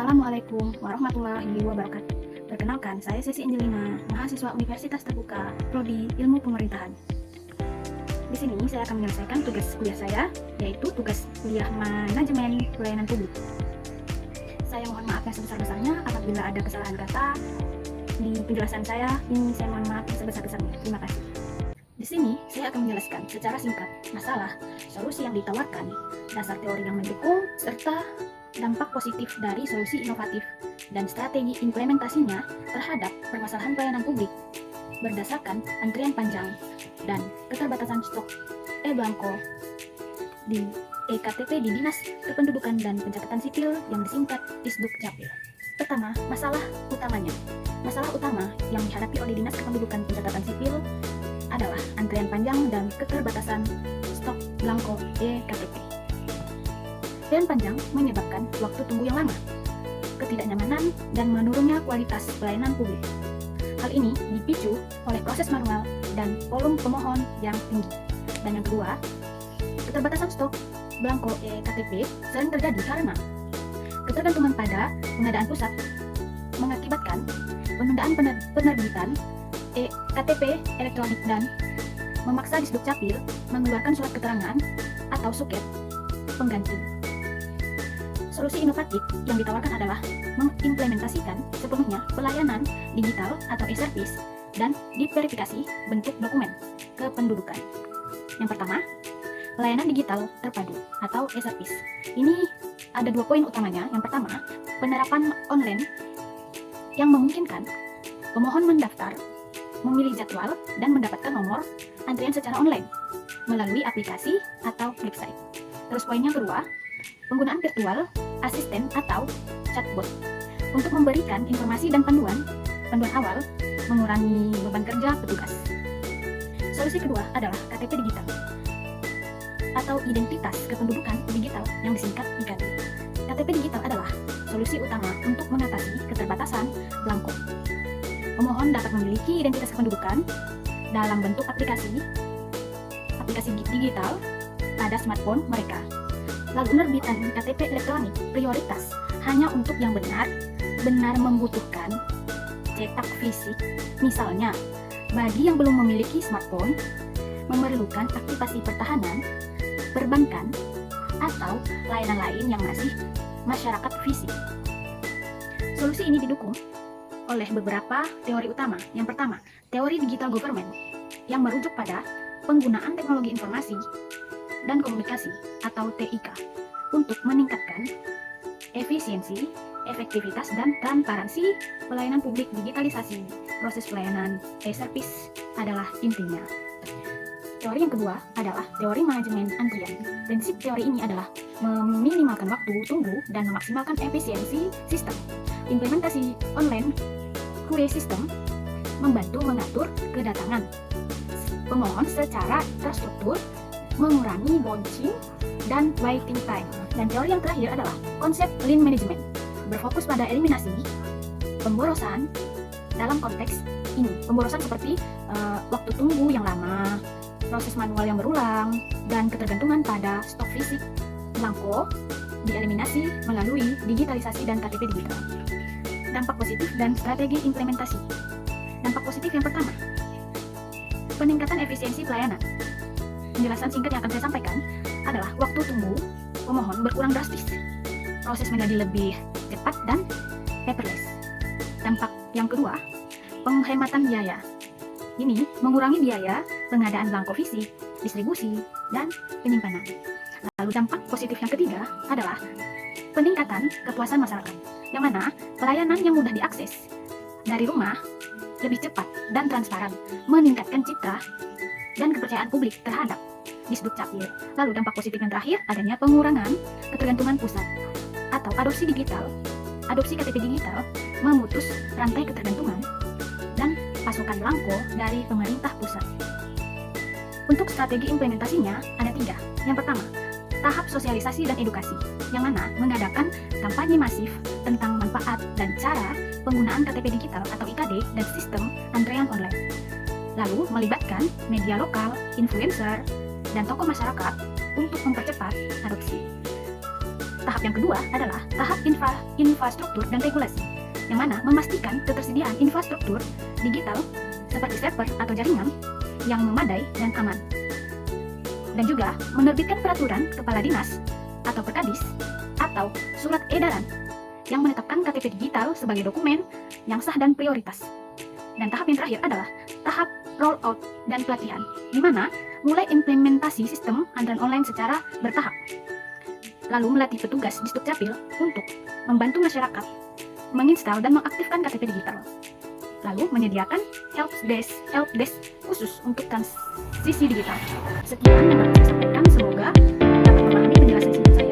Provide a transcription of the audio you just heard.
Assalamualaikum warahmatullahi wabarakatuh. Perkenalkan, saya Sesi Angelina, mahasiswa Universitas Terbuka, Prodi Ilmu Pemerintahan. Di sini saya akan menyelesaikan tugas kuliah saya, yaitu tugas kuliah Manajemen Pelayanan Publik. Saya mohon maaf yang sebesar-besarnya apabila ada kesalahan kata di penjelasan saya. Ini saya mohon maaf yang sebesar-besarnya. Terima kasih. Di sini saya akan menjelaskan secara singkat masalah, solusi yang ditawarkan, dasar teori yang mendukung, serta dampak positif dari solusi inovatif dan strategi implementasinya terhadap permasalahan pelayanan publik berdasarkan antrian panjang dan keterbatasan stok e-blanko di eKTP di Dinas Kependudukan dan Pencatatan Sipil yang disingkat Disdukcapil. Pertama, masalah utamanya. Masalah utama yang dihadapi oleh Dinas Kependudukan Pencatatan Sipil adalah antrian panjang dan keterbatasan stok blanko eKTP. Dan panjang menyebabkan waktu tunggu yang lama, ketidaknyamanan, dan menurunnya kualitas pelayanan publik. Hal ini dipicu oleh proses manual dan volume pemohon yang tinggi. Dan yang kedua, keterbatasan stok blanko eKTP sering terjadi karena ketergantungan pada pengadaan pusat mengakibatkan penundaan penerbitan eKTP elektronik dan memaksa Disdukcapil mengeluarkan surat keterangan atau suket pengganti. Solusi inovatif yang ditawarkan adalah mengimplementasikan sepenuhnya pelayanan digital atau e-service dan diverifikasi bentuk dokumen kependudukan. Yang pertama, pelayanan digital terpadu atau e-service. Ini ada 2 poin utamanya. Yang pertama, penerapan online yang memungkinkan pemohon mendaftar, memilih jadwal, dan mendapatkan nomor antrian secara online melalui aplikasi atau website. Terus poin yang kedua, penggunaan virtual asisten atau chatbot untuk memberikan informasi dan panduan awal, mengurangi beban kerja petugas. Solusi kedua adalah KTP digital atau identitas kependudukan digital yang disingkat IKD. KTP digital adalah solusi utama untuk mengatasi keterbatasan blanko. Pemohon dapat memiliki identitas kependudukan dalam bentuk aplikasi digital pada smartphone mereka. Lalu penerbitan KTP elektronik prioritas hanya untuk yang benar membutuhkan cetak fisik. Misalnya, bagi yang belum memiliki smartphone, memerlukan aktivasi pertahanan, perbankan, atau layanan lain yang masih masyarakat fisik. Solusi ini didukung oleh beberapa teori utama. Yang pertama, teori digital government yang merujuk pada penggunaan teknologi informasi dan komunikasi atau TIK untuk meningkatkan efisiensi, efektivitas, dan transparansi pelayanan publik. Digitalisasi proses pelayanan e-service adalah intinya. Teori yang kedua adalah teori manajemen antrian. Prinsip teori ini adalah meminimalkan waktu tunggu dan memaksimalkan efisiensi sistem. Implementasi online QA system membantu mengatur kedatangan pemohon secara terstruktur, mengurangi bouncing dan waiting time. Dan teori yang terakhir adalah konsep lean management, berfokus pada eliminasi pemborosan dalam konteks ini. Pemborosan seperti waktu tunggu yang lama, proses manual yang berulang, dan ketergantungan pada stok fisik blanko dieliminasi melalui digitalisasi dan KTP digital. Dampak positif dan strategi implementasi. Dampak positif yang pertama, peningkatan efisiensi pelayanan. Penjelasan singkat yang akan saya sampaikan adalah waktu tunggu pemohon berkurang drastis. Proses menjadi lebih cepat dan paperless. Dampak yang kedua, penghematan biaya. Ini mengurangi biaya pengadaan blanko fisik, distribusi, dan penyimpanan. Lalu dampak positif yang ketiga adalah peningkatan kepuasan masyarakat, yang mana pelayanan yang mudah diakses dari rumah lebih cepat dan transparan, meningkatkan citra dan kepercayaan publik terhadap Disdukcapil. Lalu dampak positif yang terakhir adanya pengurangan ketergantungan pusat atau adopsi KTP digital, memutus rantai ketergantungan dan pasokan blanko dari pemerintah pusat. Untuk strategi implementasinya ada 3. Yang pertama, tahap sosialisasi dan edukasi, yang mana mengadakan kampanye masif tentang manfaat dan cara penggunaan KTP digital atau IKD dan sistem antrean online. Lalu melibatkan media lokal, influencer, dan tokoh masyarakat untuk mempercepat adopsi. Tahap yang kedua adalah tahap infrastruktur dan regulasi, yang mana memastikan ketersediaan infrastruktur digital seperti server atau jaringan yang memadai dan aman. Dan juga menerbitkan peraturan kepala dinas atau perkadis atau surat edaran yang menetapkan KTP digital sebagai dokumen yang sah dan prioritas. Dan tahap yang terakhir adalah tahap rollout dan pelatihan, di mana mulai implementasi sistem antrian online secara bertahap. Lalu melatih petugas di Dukcapil untuk membantu masyarakat menginstal dan mengaktifkan KTP digital. Lalu menyediakan helpdesk khusus untuk transisi digital. Sekian yang dapat saya sampaikan, semoga dapat memahami penjelasan singkat saya.